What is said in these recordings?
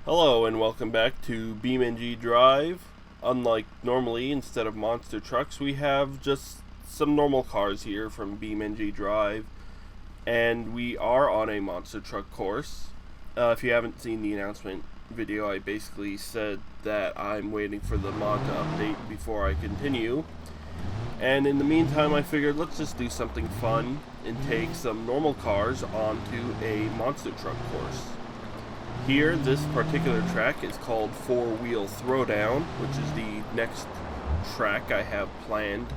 Hello and welcome back to BeamNG Drive. Unlike normally, instead of monster trucks, we have just some normal cars here from BeamNG Drive, and we are on a monster truck course. If you haven't seen the announcement video, I basically said that I'm waiting for the mod to update before I continue. And in the meantime, I figured let's just do something fun and take some normal cars onto a monster truck course. Here, this particular track is called Four Wheel Throwdown, which is the next track I have planned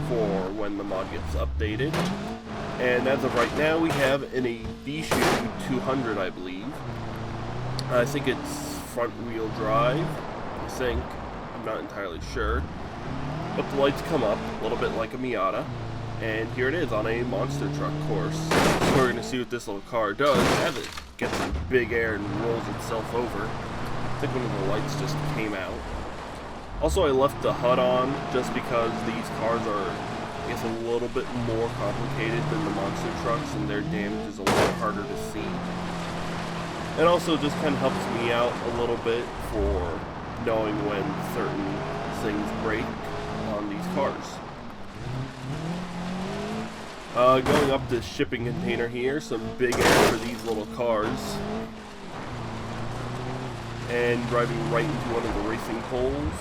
for when the mod gets updated. And as of right now, we have an Ebishu 200, I believe. I think it's front wheel drive, I'm not entirely sure. But the lights come up, a little bit like a Miata. And here it is on a monster truck course. So we're going to see what this little car does as it gets in big air and rolls itself over. I think one of the lights just came out. Also, I left the HUD on just because these cars are, I guess, a little bit more complicated than the monster trucks, and their damage is a lot harder to see. It also just kind of helps me out a little bit for knowing when certain things break on these cars. Going up this shipping container here, some big air for these little cars. And driving right into one of the racing poles.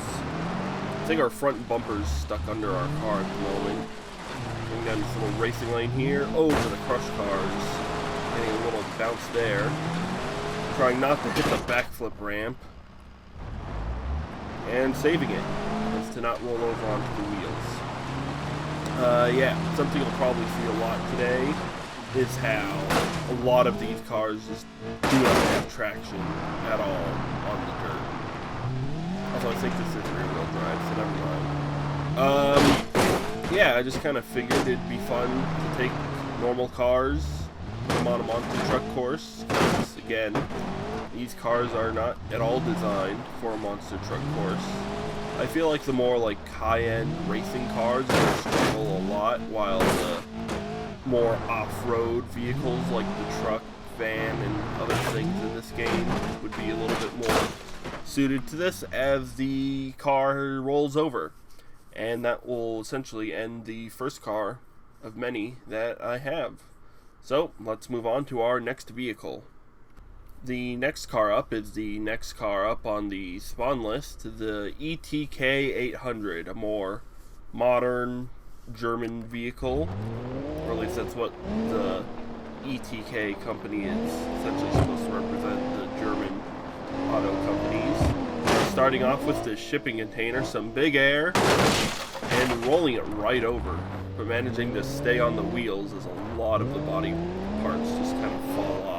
I think our front bumper's stuck under our car at the moment. Going down this little racing lane here, over the crush cars. Getting a little bounce there. Trying not to hit the backflip ramp. And saving it, is to not roll over onto the wheels. Yeah, something you'll probably see a lot today is how a lot of these cars just do not have traction at all on the dirt. Also, I think this is rear-wheel drive, so never mind. Yeah, I just kind of figured it'd be fun to take normal cars, put them on a monster truck course, because, again, these cars are not at all designed for a monster truck course. I feel like the more high-end racing cars will struggle a lot, while the more off-road vehicles like the truck, van, and other things in this game would be a little bit more suited to this as the car rolls over. And that will essentially end the first car of many that I have. So, let's move on to our next vehicle. The next car up is the next car up on the spawn list, the ETK 800, a more modern German vehicle, or at least that's what the ETK company is essentially supposed to represent, the German auto companies. Starting off with the shipping container, some big air, and rolling it right over, but managing to stay on the wheels as a lot of the body parts just kind of fall off.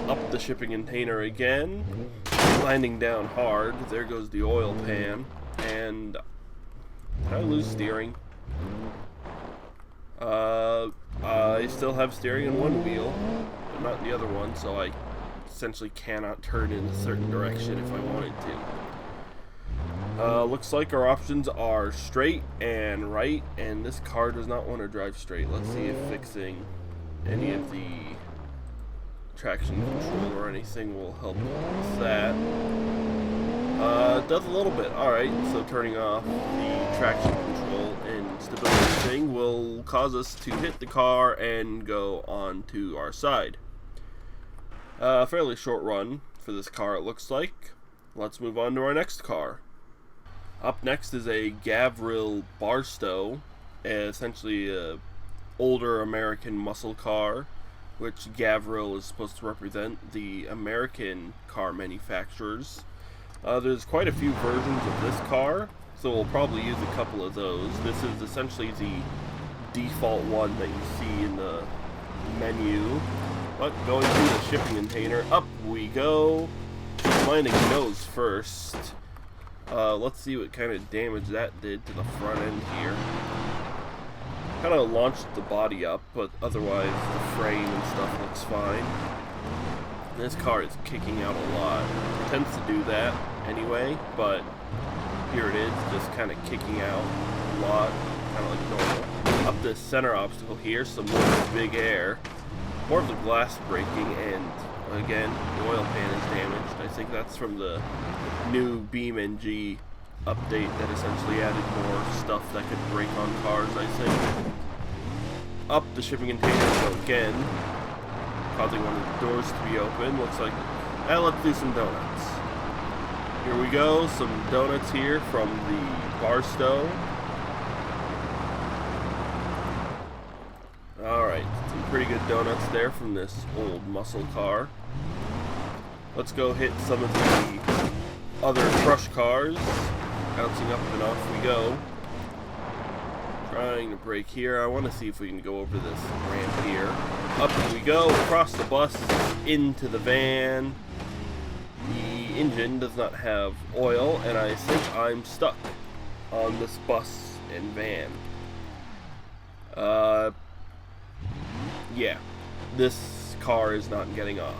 Up the shipping container again, landing down hard. There goes the oil pan, and did I lose steering? I still have steering in one wheel, but not the other one, so I essentially cannot turn in a certain direction if I wanted to. Looks like our options are straight and right, and this car does not want to drive straight. Let's see if fixing any of the traction control or anything will help with that. It does a little bit. Alright, so turning off the traction control and stability thing will cause us to hit the car and go on to our side. Fairly short run for this car, it looks like. Let's move on to our next car. Up next is a Gavril Barstow, essentially a older American muscle car, which Gavril is supposed to represent the American car manufacturers. There's quite a few versions of this car, so we'll probably use a couple of those. This is essentially the default one that you see in the menu. But going through the shipping container, up we go. Landing nose first. Let's see what kind of damage that did to the front end here. Kind of launched the body up, but otherwise the frame and stuff looks fine. This car is kicking out a lot. It tends to do that anyway, but here it is, just kind of kicking out a lot, kind of like normal. Up this center obstacle here, some more big air. More of the glass breaking, and again, the oil pan is damaged. I think that's from the new BeamNG update that essentially added more stuff that could break on cars, I think. Up the shipping container go again, causing one of the doors to be open. Looks like, let's do some donuts. Here we go, some donuts here from the Barstow. Alright, some pretty good donuts there from this old muscle car. Let's go hit some of the other crush cars. Bouncing up and off we go. Trying to brake here. I want to see if we can go over this ramp here. Up we go, across the bus, into the van. The engine does not have oil, and I think I'm stuck on this bus and van. Yeah, this car is not getting off.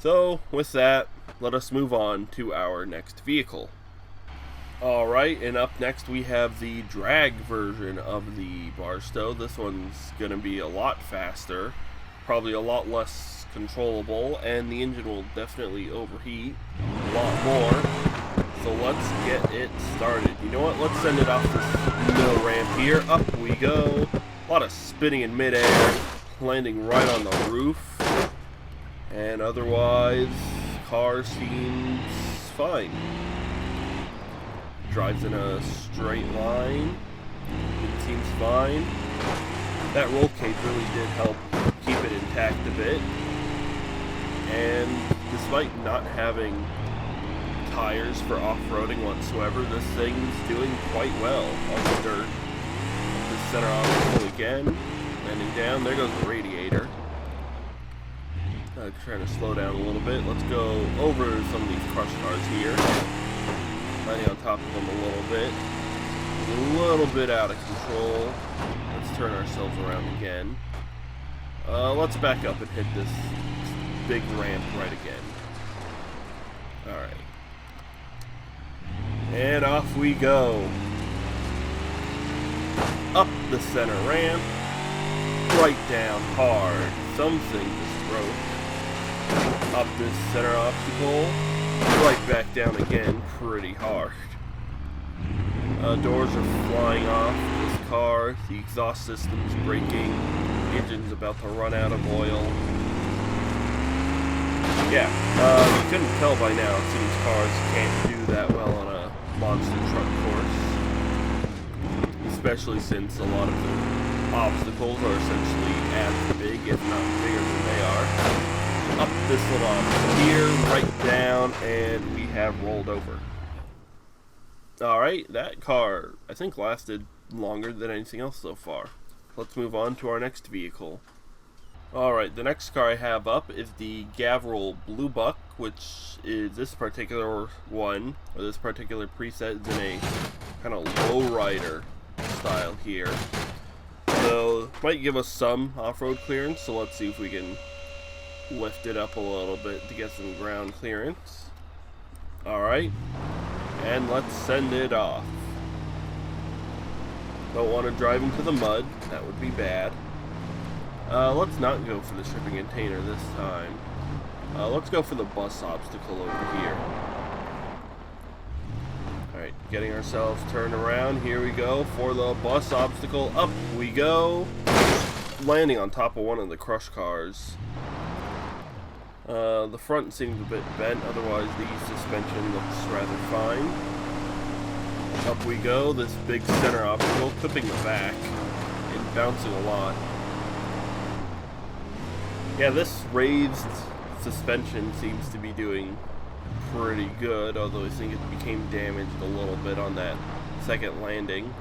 So, with that, let us move on to our next vehicle. Alright, and up next we have the drag version of the Barstow. This one's going to be a lot faster, probably a lot less controllable, and the engine will definitely overheat a lot more. So let's get it started. You know what, let's send it off this middle ramp here. Up we go. A lot of spinning in midair, landing right on the roof. And otherwise, car seems fine. Drives in a straight line. It seems fine. That roll cage really did help keep it intact a bit. And despite not having tires for off-roading whatsoever, this thing's doing quite well on the dirt. The center obstacle again. Landing down. There goes the radiator. Trying to slow down a little bit. Let's go over some of these crush cars here. Landing on top of them a little bit out of control. Let's turn ourselves around again. Let's back up and hit this big ramp right again. Alright. And off we go. Up the center ramp. Right down hard. Something just broke. Up this center obstacle. Right back down again pretty hard. Doors are flying off this car. The exhaust system's breaking. Engine's about to run out of oil. Yeah, you couldn't tell by now. It seems cars can't do that well on a monster truck course. Especially since a lot of the obstacles are essentially as big, if not bigger than they are. Up this little obstacle here, right down, and we have rolled over. Alright, that car, I think, lasted longer than anything else so far. Let's move on to our next vehicle. Alright, the next car I have up is the Gavril Blue Buck, which is this particular one, or this particular preset is in a kind of lowrider style here. So, might give us some off-road clearance, so let's see if we can lift it up a little bit to get some ground clearance. Alright, and let's send it off. Don't want to drive into the mud, that would be bad. Let's not go for the shipping container this time. Let's go for the bus obstacle over here. Alright, getting ourselves turned around. Here we go for the bus obstacle. Up we go. Landing on top of one of the crush cars. The front seems a bit bent, otherwise the suspension looks rather fine. Up we go, this big center obstacle, clipping the back and bouncing a lot. Yeah, this raised suspension seems to be doing pretty good, although I think it became damaged a little bit on that second landing.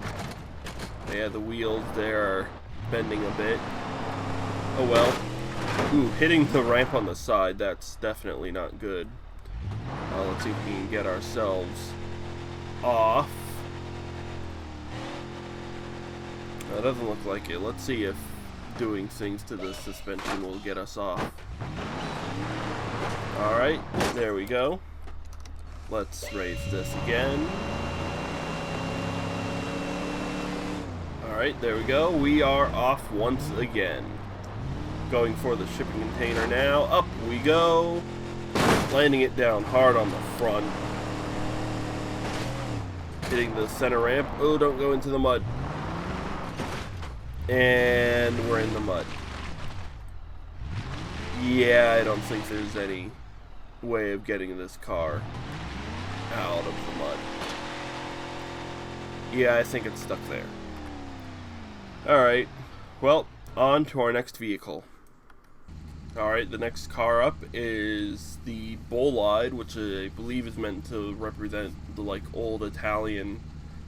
Yeah, the wheels there are bending a bit. Oh well. Ooh, hitting the ramp on the side, that's definitely not good. Let's see if we can get ourselves off. That doesn't look like it. Let's see if doing things to the suspension will get us off. Alright, there we go. Let's raise this again. Alright, there we go. We are off once again. Going for the shipping container now. Up we go. landing it down hard on the front. Hitting the center ramp. Oh, don't go into the mud. And we're in the mud. Yeah, I don't think there's any way of getting this car out of the mud. Yeah, I think it's stuck there. Alright, well, on to our next vehicle. Alright, the next car up is the Bolide, which I believe is meant to represent the like old Italian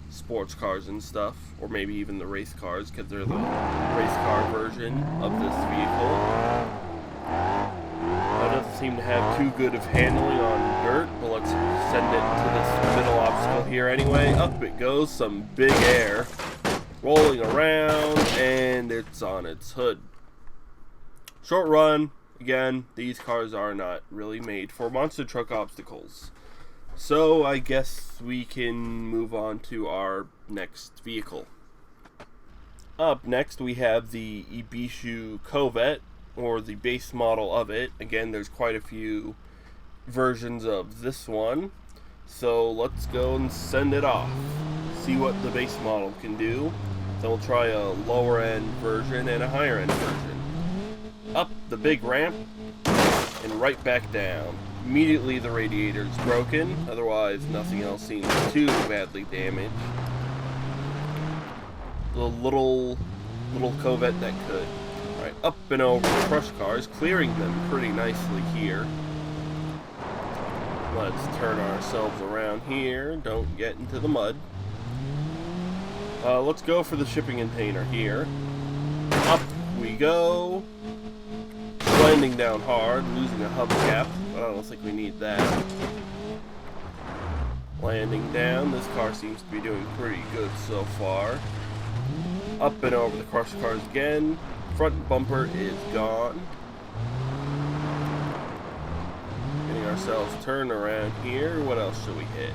sports cars and stuff, or maybe even the race cars, because they're the race car version of this vehicle. It doesn't seem to have too good of handling on dirt, but let's send it to this middle obstacle here anyway. Up it goes, some big air, rolling around, and it's on its hood. Short run. Again, these cars are not really made for monster truck obstacles. So I guess we can move on to our next vehicle. Up next we have the Ibishu Covet, or the base model of it. Again, there's quite a few versions of this one. So let's go and send it off. See what the base model can do. Then we'll try a lower end version and a higher end version. Up the big ramp and right back down. Immediately the radiator's broken, otherwise nothing else seems too badly damaged. The little Covet that could. Alright, up and over the crush cars, clearing them pretty nicely here. Let's turn ourselves around here, don't get into the mud. Let's go for the shipping container here. Up we go. Landing down hard, losing a hubcap, but I don't think we need that. Landing down, this car seems to be doing pretty good so far. Up and over the crush cars again. Front bumper is gone. Getting ourselves turned around here. What else should we hit?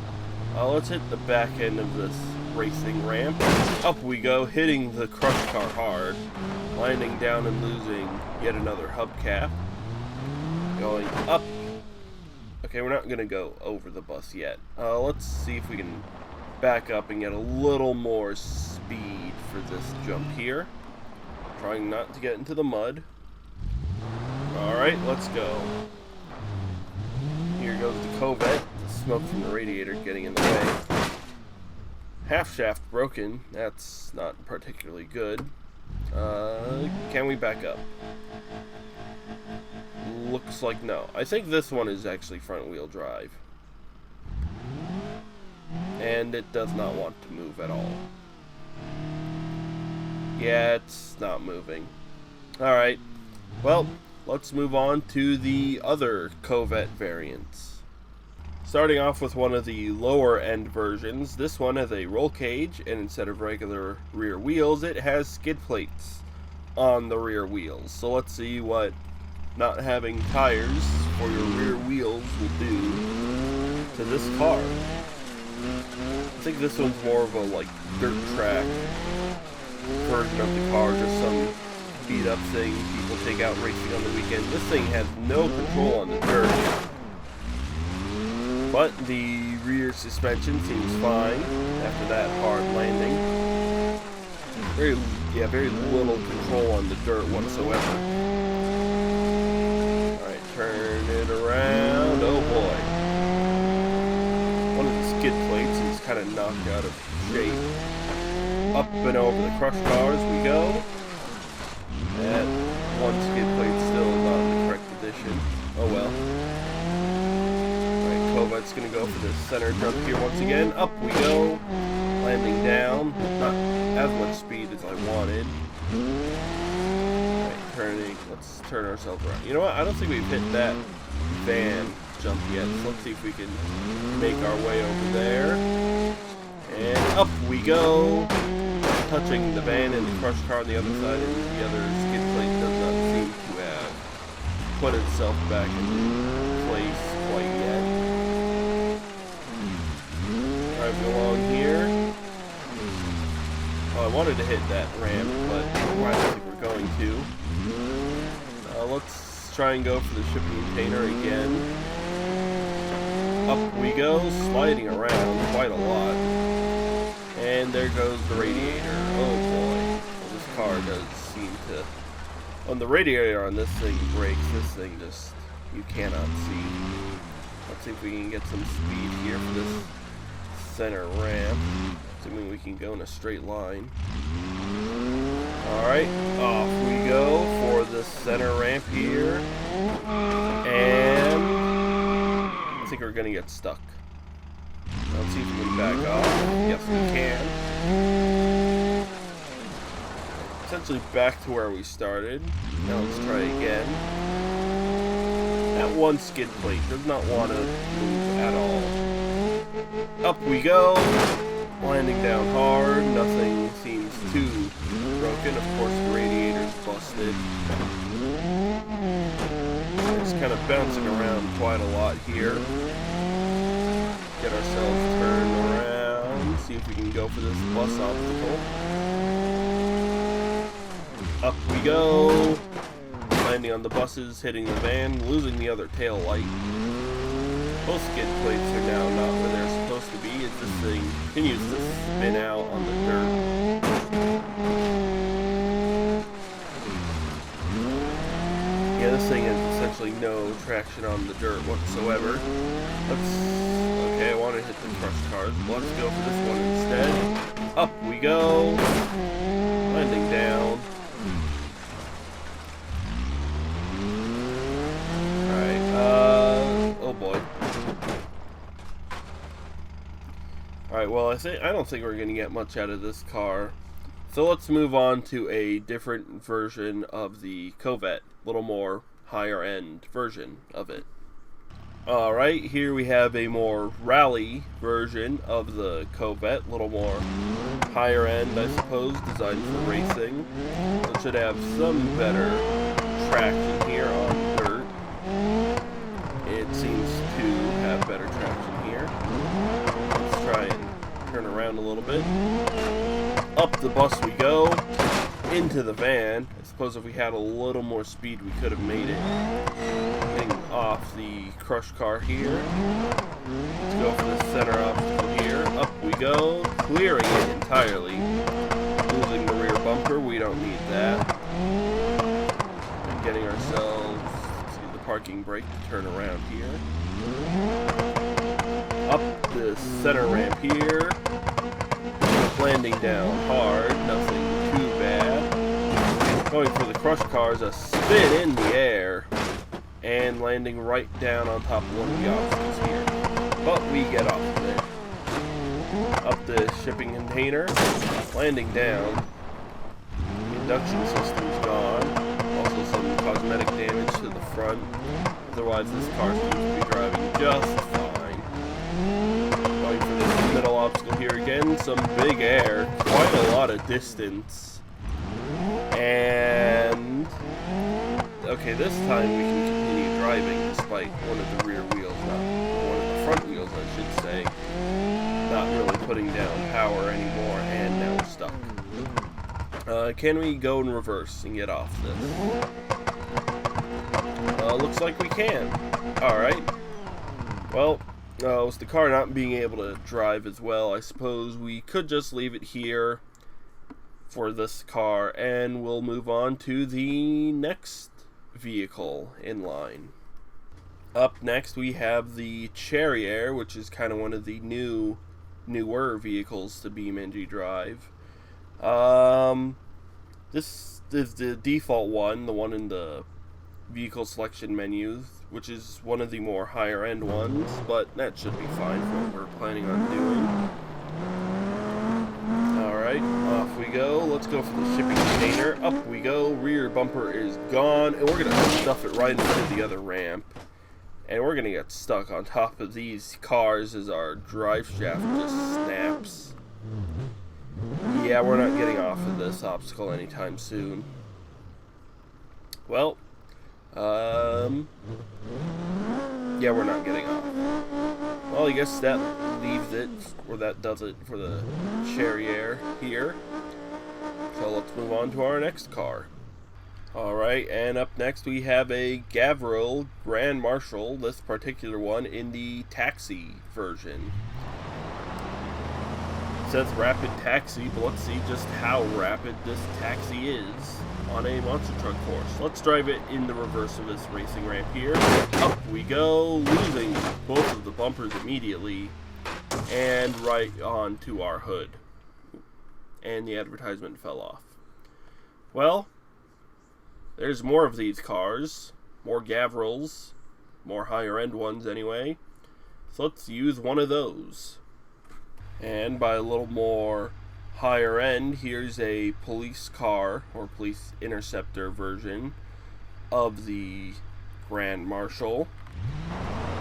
Let's hit the back end of this racing ramp. Up we go, hitting the crush car hard. Landing down and losing yet another hubcap. Going up. Okay, we're not going to go over the bus yet. Let's see if we can back up and get a little more speed for this jump here. Trying not to get into the mud. Alright, let's go. Here goes the Covet. The smoke from the radiator getting in the way. Half shaft broken. That's not particularly good. Can we back up? Looks like no. I think this one is actually front wheel drive. And it does not want to move at all. Yeah, it's not moving. Alright. Well, let's move on to the other Covet variants. Starting off with one of the lower end versions, this one has a roll cage, and instead of regular rear wheels, it has skid plates on the rear wheels. So let's see what not having tires for your rear wheels will do to this car. I think this one's more of a like dirt track version of the car, just some beat up thing people take out racing on the weekend. This thing has no control on the dirt. But the rear suspension seems fine after that hard landing. Very little control on the dirt whatsoever. Alright, turn it around. Oh boy. One of the skid plates is kind of knocked out of shape. Up and over the crush cars we go. That one skid plate still not in the correct position. Oh well. Covet's gonna go for the center jump here once again. Up we go. Landing down. Not as much speed as I wanted. Alright, turning. Let's turn ourselves around. You know what? I don't think we've hit that van jump yet. So let's see if we can make our way over there. And up we go. Touching the van and the crush car on the other side, and the other skid plate does not seem to have put itself back into place quite yet. Driving along here. Oh, I wanted to hit that ramp, but I don't think we're going to. Let's try and go for the shipping container again. Up we go, sliding around quite a lot. And there goes the radiator. Oh boy. Well, this car does seem to... When the radiator on this thing breaks, this thing just... you cannot see. Let's see if we can get some speed here for this center ramp. Assuming we can go in a straight line. Alright, off we go for the center ramp here. And... I think we're gonna get stuck. Let's see if we can back off. Yes, we can. Essentially back to where we started. Now let's try again. That one skid plate does not want to move at all. Up we go. Landing down hard. Nothing seems too broken. Of course, the radiator's busted. It's kind of bouncing around quite a lot here. Get ourselves turned around. See if we can go for this bus obstacle. Up we go. Landing on the buses, hitting the van, losing the other tail light. Both skid plates are now not where they're supposed to be as this thing continues to spin out on the dirt. Yeah, this thing has essentially no traction on the dirt whatsoever. Okay, I want to hit the crush cars. Let's go for this one instead. Up we go. Landing down. Oh boy. Alright, well, I don't think we're going to get much out of this car. So let's move on to a different version of the Covette. A little more higher end version of it. Alright, here we have a more rally version of the Covette. A little more higher end, I suppose, designed for racing. It should have some better traction here on dirt. It seems to have better traction here. Let's try and turn around a little bit. Up the bus we go. Into the van. I suppose if we had a little more speed, we could have made it. Getting off the crush car here. Let's go for the center obstacle here. Up we go. Clearing it entirely. Losing the rear bumper. We don't need that. And getting ourselves... parking brake to turn around here. Up the center ramp here. Landing down hard, nothing too bad. Going for the crush cars, a spin in the air. And landing right down on top of one of the obstacles here. But we get off of it. Up the shipping container. Landing down. The induction system's gone. Also some cosmetic damage to the front. Otherwise, this car seems to be driving just fine. Going for this middle obstacle here again. Some big air. Quite a lot of distance. And... okay, this time we can continue driving despite one of the rear wheels, not one of the front wheels, I should say. Not really putting down power anymore, and now we're stuck. Can we go in reverse and get off this? Looks like we can. Alright. Well, with the car not being able to drive as well, I suppose we could just leave it here for this car, and we'll move on to the next vehicle in line. Up next, we have the Cherrier, which is kind of one of the newer vehicles to BeamNG drive. This is the default one, the one in the vehicle selection menu, which is one of the more higher end ones, but that should be fine for what we're planning on doing. Alright, off we go. Let's go for the shipping container. Up we go. Rear bumper is gone, and we're going to stuff it right into the other ramp. And we're going to get stuck on top of these cars as our drive shaft just snaps. Yeah, we're not getting off of this obstacle anytime soon. Well, yeah, we're not getting off. Well, I guess that leaves it, or that does it for the Cherrier here. So let's move on to our next car. Alright, and up next we have a Gavril Grand Marshal, this particular one in the taxi version. It says rapid taxi, but let's see just how rapid this taxi is on a monster truck course. Let's drive it in the reverse of this racing ramp here. Up we go, losing both of the bumpers immediately, and right onto our hood. And the advertisement fell off. Well, there's more of these cars, more Gavrils, more higher end ones anyway. So let's use one of those. And by a little more higher end, here's a police car or police interceptor version of the Grand Marshal.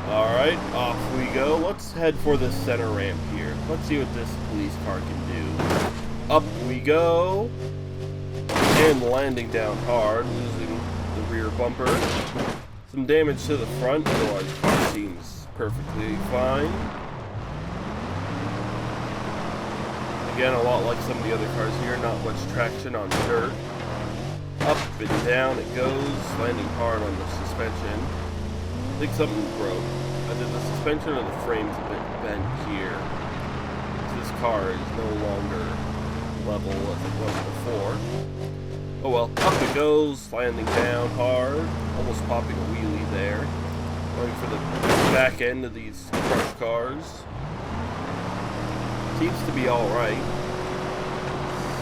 Alright, off we go. Let's head for the center ramp here. Let's see what this police car can do. Up we go. And landing down hard, losing the rear bumper. Some damage to the front, otherwise the car seems perfectly fine. Again, a lot like some of the other cars here, not much traction on dirt. Up and down it goes, landing hard on the suspension. I think something broke. Either the suspension or the frame's a bit bent here. This car is no longer level as it was before. Oh well, up it goes, landing down hard, almost popping a wheelie there. Going for the back end of these crush cars. Seems to be alright.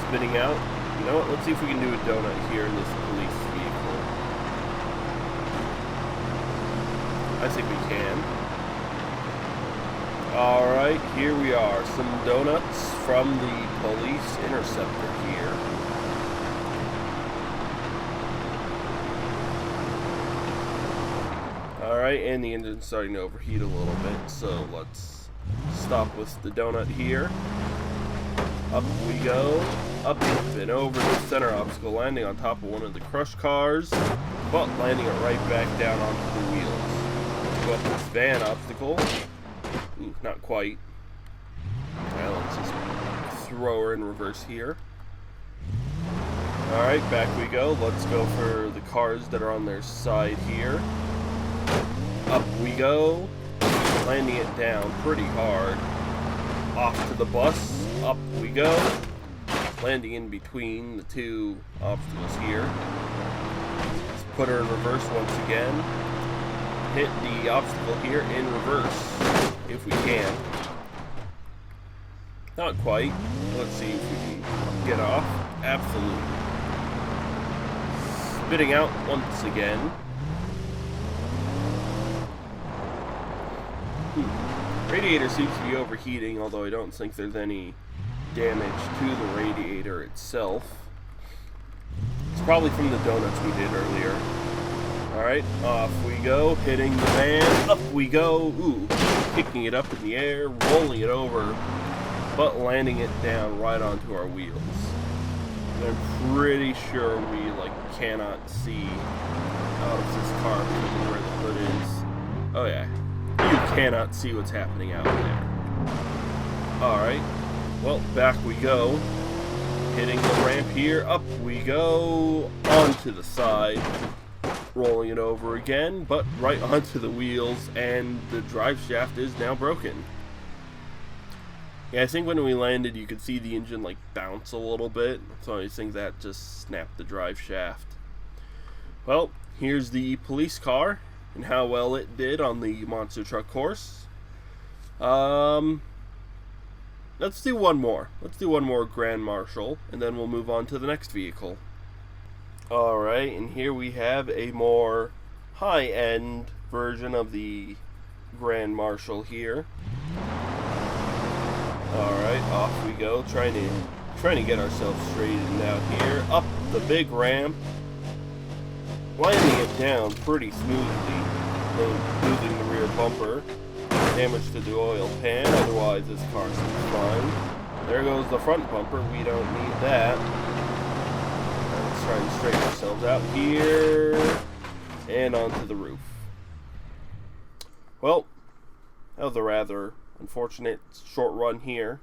Spinning out. You know what, let's see if we can do a donut here in this police vehicle. I think we can. Alright, here we are. Some donuts from the police interceptor here. Alright, and the engine's starting to overheat a little bit, so let's stop with the donut here. Up we go, up and over the center obstacle, landing on top of one of the crush cars, but landing it right back down onto the wheels. Go up this van obstacle. Ooh, not quite. Well, let's just throw her in reverse here. Alright, back we go. Let's go for the cars that are on their side here. Up we go, landing it down pretty hard. Off to the bus, up we go, landing in between the two obstacles here. Let's put her in reverse once again. Hit the obstacle here in reverse, if we can. Not quite. Let's see if we can get off. Absolutely. Spitting out once again. Radiator seems to be overheating, although I don't think there's any damage to the radiator itself. It's probably from the donuts we did earlier. Alright, off we go, hitting the van, up we go, ooh, kicking it up in the air, rolling it over, but landing it down right onto our wheels. And I'm pretty sure we, cannot see out of this car because of where the hood is. Oh yeah. You cannot see what's happening out there. Alright, well, back we go. Hitting the ramp here, up we go, onto the side. Rolling it over again, but right onto the wheels, and the drive shaft is now broken. Yeah, I think when we landed you could see the engine bounce a little bit, so I think that just snapped the drive shaft. Well, here's the police car and how well it did on the monster truck course. Let's do one more. Let's do one more Grand Marshal, and then we'll move on to the next vehicle. Alright, and here we have a more high-end version of the Grand Marshal here. Alright, off we go, trying to get ourselves straightened out here. Up the big ramp, landing it down pretty smoothly, losing the rear bumper. Damage to the oil pan, otherwise this car seems fine. There goes the front bumper, we don't need that. Let's try and straighten ourselves out here, and onto the roof. Well, that was a rather unfortunate short run here.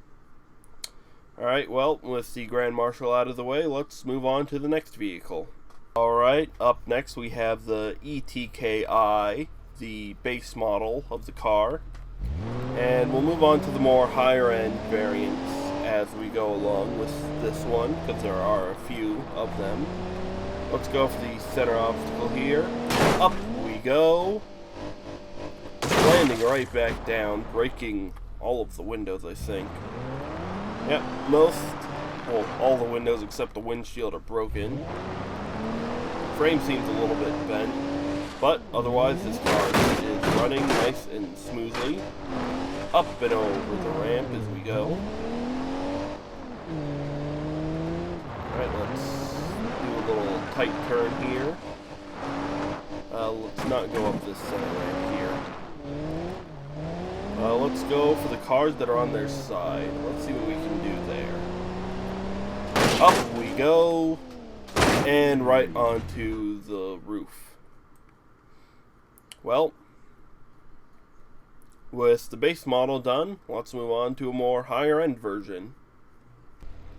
Alright, well, with the Grand Marshal out of the way, let's move on to the next vehicle. Alright, up next we have the ETKI, the base model of the car. And we'll move on to the more higher end variants as we go along with this one, because there are a few of them. Let's go for the center obstacle here. Up we go. Landing right back down, breaking all of the windows, I think. Yep, all the windows except the windshield are broken. Frame seems a little bit bent, but otherwise this car is running nice and smoothly. Up and over the ramp as we go. Alright, let's do a little tight turn here. Let's not go up this center ramp here. Let's go for the cars that are on their side. Let's see what we can do there. Up we go. And right onto the roof. Well, with the base model done, let's move on to a more higher end version.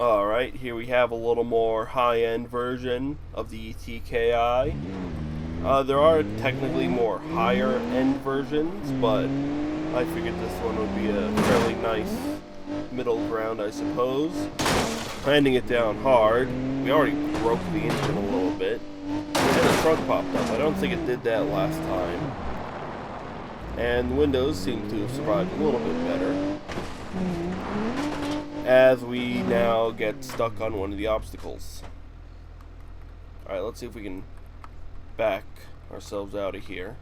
Alright, here we have a little more high end version of the ETKI. There are technically more higher end versions, but I figured this one would be a fairly nice middle ground, I suppose. Landing it down hard. We already broke the engine a little bit. And the trunk popped up. I don't think it did that last time. And the windows seem to have survived a little bit better. As we now get stuck on one of the obstacles. Alright, let's see if we can back ourselves out of here.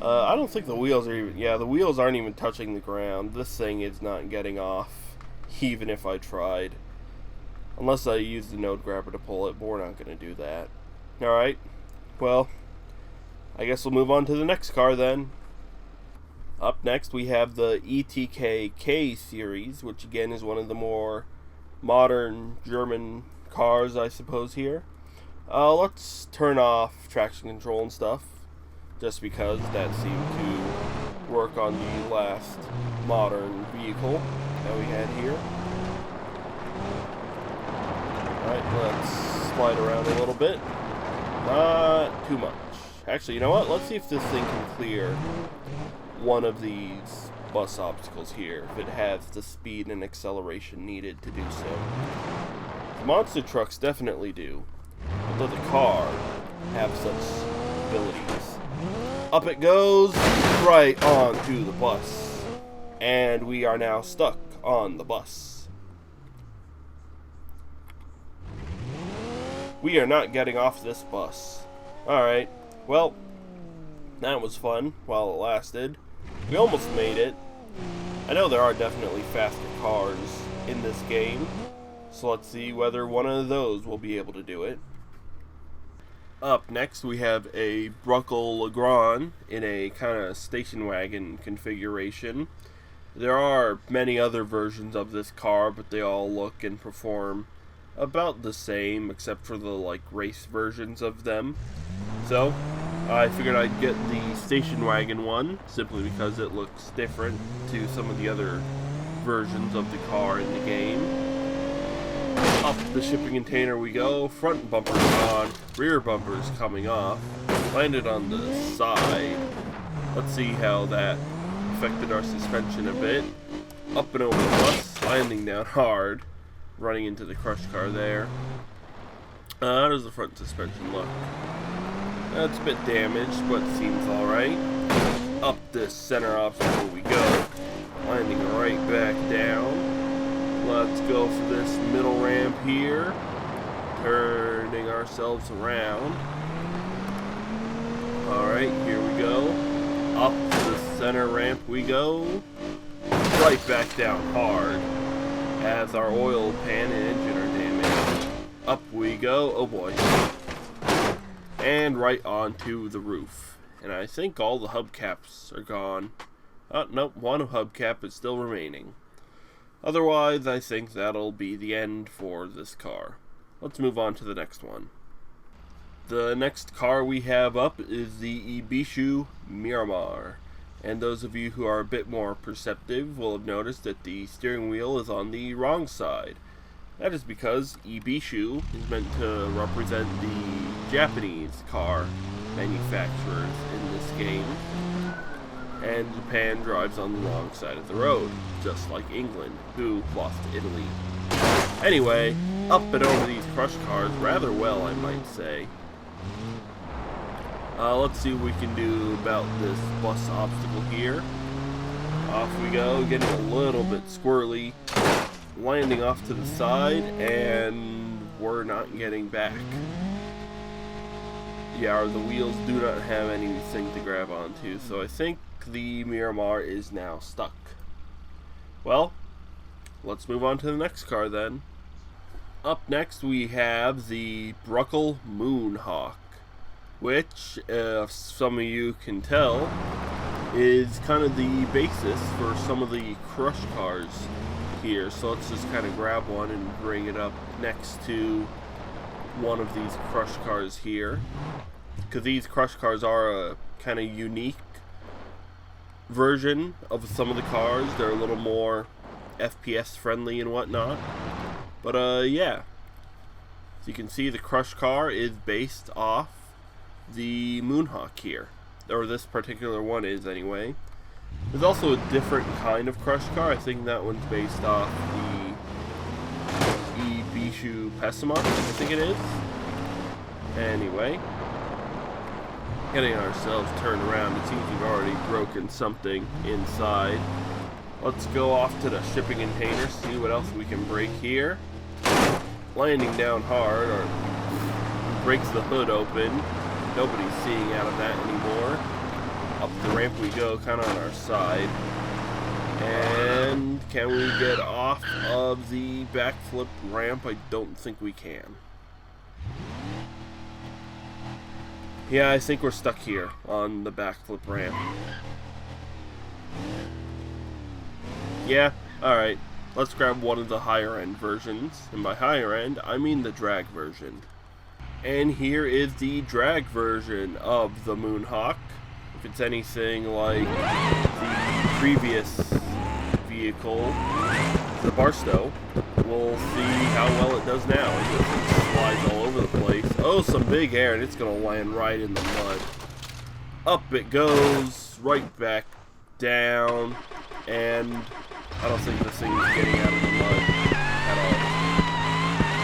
I don't think the wheels are even... Yeah, the wheels aren't even touching the ground. This thing is not getting off, even if I tried. Unless I use the node grabber to pull it, but we're not going to do that. Alright, well, I guess we'll move on to the next car then. Up next we have the ETK-K series, which again is one of the more modern German cars, I suppose, here. Let's turn off traction control and stuff, just because that seemed to work on the last modern vehicle that we had here. Alright, let's slide around a little bit. Not too much. Actually, you know what? Let's see if this thing can clear one of these bus obstacles here, if it has the speed and acceleration needed to do so. The monster trucks definitely do, although the car have such abilities. Up it goes, right onto the bus. And we are now stuck on the bus. We are not getting off this bus. Alright, well, that was fun while it lasted. We almost made it. I know there are definitely faster cars in this game, so let's see whether one of those will be able to do it. Up next we have a Bruckle Legrand in a kind of station wagon configuration. There are many other versions of this car, but they all look and perform about the same, except for the race versions of them. So I figured I'd get the station wagon one, simply because it looks different to some of the other versions of the car in the game. Up the shipping container we go, front bumper's on, rear bumper's coming off, landed on the side. Let's see how that affected our suspension a bit. Up and over the bus, landing down hard, running into the crush car there. How does the front suspension look? It's a bit damaged, but seems alright. Up this center obstacle we go, landing right back down. Let's go for this middle ramp here, turning ourselves around. Alright, here we go. Up the center ramp we go, right back down hard, as our oil pan and engine are damaged. Up we go, oh boy. And right onto the roof. And I think all the hubcaps are gone. Nope, one hubcap is still remaining. Otherwise, I think that'll be the end for this car. Let's move on to the next one. The next car we have up is the Ibishu Miramar. And those of you who are a bit more perceptive will have noticed that the steering wheel is on the wrong side. That is because Ibishu is meant to represent the Japanese car manufacturers in this game, and Japan drives on the wrong side of the road, just like England, who lost to Italy. Anyway, up and over these crush cars rather well, I might say. Let's see what we can do about this bus obstacle here. Off we go, getting a little bit squirrely, landing off to the side, and we're not getting back. Yeah, the wheels do not have anything to grab onto, so I think the Miramar is now stuck. Well, let's move on to the next car then. Up next we have the Bruckle Moonhawk, which, if some of you can tell, is kind of the basis for some of the crush cars here. So let's just kind of grab one and bring it up next to one of these crush cars here, because these crush cars are a kind of unique version of some of the cars. They're a little more FPS friendly and whatnot, but yeah, so you can see the crush car is based off the Moonhawk here, or this particular one is anyway. There's also a different kind of crush car. I think that one's based off the Ibishu Pessima, I think it is. Anyway, getting ourselves turned around. It seems we've already broken something inside. Let's go off to the shipping container, see what else we can break here. Landing down hard, or breaks the hood open. Nobody's seeing out of that anymore. Up the ramp we go, kind of on our side. And can we get off of the backflip ramp? I don't think we can. Yeah, I think we're stuck here on the backflip ramp. Yeah, alright. Let's grab one of the higher end versions. And by higher end, I mean the drag version. And here is the drag version of the Moonhawk. If it's anything like the previous vehicle, the Barstow, we'll see how well it does now. It just slides all over the place. Oh, some big air, and it's going to land right in the mud. Up it goes, right back down, and I don't think this thing is getting out of the mud at all.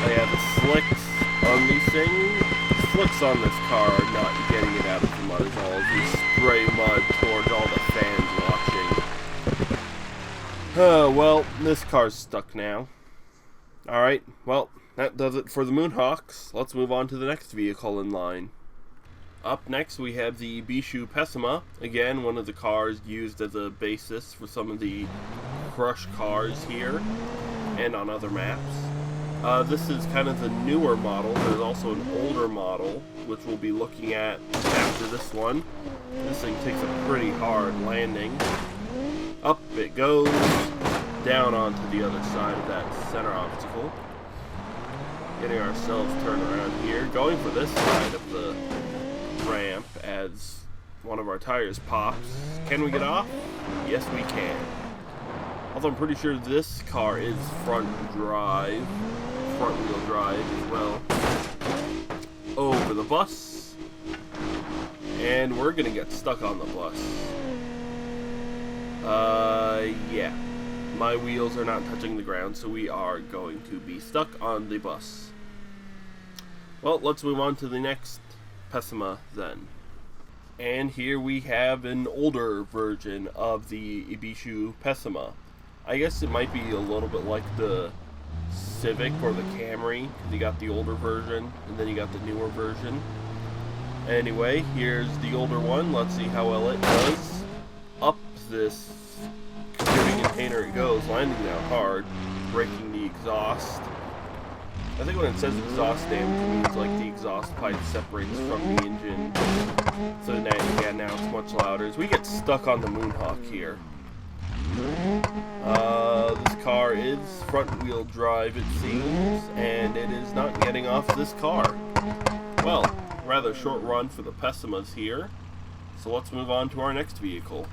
Oh yeah, the slicks on these things, the slicks on this car are not getting it out of the mud at all. As we spray mud towards all the fans watching. Well, this car's stuck now. Alright, well, that does it for the Moonhawks. Let's move on to the next vehicle in line. Up next we have the Ibishu Pessima, again one of the cars used as a basis for some of the crush cars here and on other maps. This is kind of the newer model. There's also an older model which we'll be looking at after this one. This thing takes a pretty hard landing. Up it goes, down onto the other side of that center obstacle. Getting ourselves turned around here, going for this side of the ramp as one of our tires pops. Can we get off? Yes, we can. Although I'm pretty sure this car is front wheel drive as well. Over the bus, and we're gonna get stuck on the bus. Yeah, my wheels are not touching the ground, so we are going to be stuck on the bus. Well, let's move on to the next Pessima then. And here we have an older version of the Ibishu Pessima. I guess it might be a little bit like the Civic or the Camry, because you got the older version and then you got the newer version. Anyway, here's the older one. Let's see how well it does. Up this shipping container it goes, landing down hard, breaking the exhaust. I think when it says exhaust damage, it means like the exhaust pipe separates from the engine. So now, yeah, now it's much louder. As we get stuck on the Moonhawk here. This car is front wheel drive, it seems, and it is not getting off this car. Well, rather short run for the Pessimas here. So let's move on to our next vehicle.